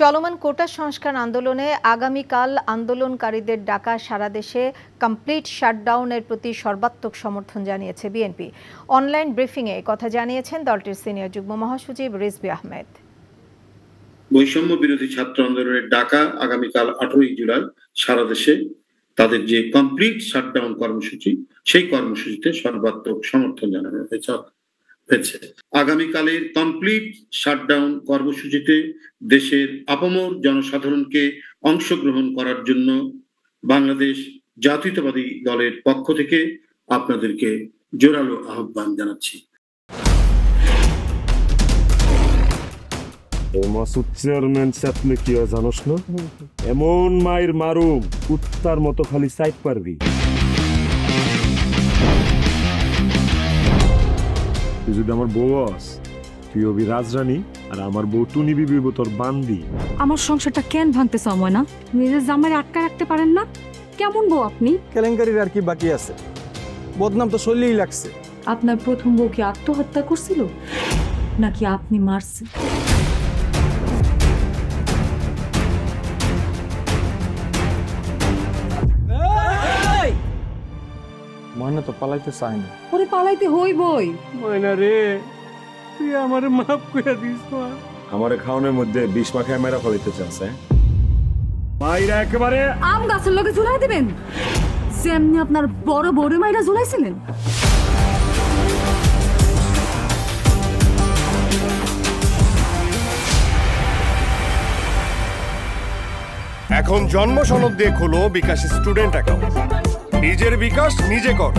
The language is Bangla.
চলমান কোটা সংস্কার আন্দোলনে আগামীকাল আন্দোলনকারীদের ডাকা সারা দেশে কমপ্লিট শাটডাউনের প্রতি সর্বাত্মক সমর্থন জানিয়েছে বিএনপি। অনলাইন ব্রিফিংয়ে কথা জানিয়েছেন দলটির সিনিয়র যুগ্ম মহাসচিব রিজভী আহমেদ। বৈষম্য বিরোধী ছাত্র আন্দোলনের ডাকা আগামীকাল 18 জুলাই সারা দেশে তাদের যে কমপ্লিট শাটডাউন কর্মসূচি, সেই কর্মসূচিতে সর্বাত্মক সমর্থন জানানো হয়েছে। আগামীকালের কমপ্লিট শাটডাউন কর্মসূচিতে দেশের আপামর জনসাধারণকে অংশগ্রহণ করার জন্য বাংলাদেশ জাতীয়তাবাদী দলের পক্ষ থেকে আপনাদেরকে জোরালো আহ্বান জানাচ্ছি। মাসুদ চেয়ারম্যান চাপলে কি জানোস না, এমন মায়ের মারুম কুত্তার মতো খালি সাইড পারবি। তুই যদি আমার বউ আস, তুই হবি রাজরানী, আর আমার বউ টুনি বিবি তোর বান্দি। আমার সংসারটা কেন ভাঙতে সময় না? নিজের জামাই আটকা রাখতে পারেন না? কেমন বউ আপনি? কেলেঙ্কারির আর কি বাকি আছে? বদনাম তো শরীরেই লাগছে। আপনার প্রথম বউ কি আত্মহত্যা করছিল নাকি আপনি মারছেন? ময়না তো পালাইতে চায় না। ওরে পালাইতে হইবই। ময়না রে, তুই আমারে মাফ করে দিস। আমারে খাওয়ানোর মধ্যে বিষ মাখায় মেরা ফলাইতে চাচ্ছে। মাইরা একেবারে আম গাছের লগে ঝুলাই দিবেন, যেমনি আপনার বড় বড় মাইরা ঝুলাইছিলেন। এখন জন্ম সনদ দিয়ে খোলো বিকাশ স্টুডেন্ট অ্যাকাউন্ট। নিজের বিকাশ নিজে কর।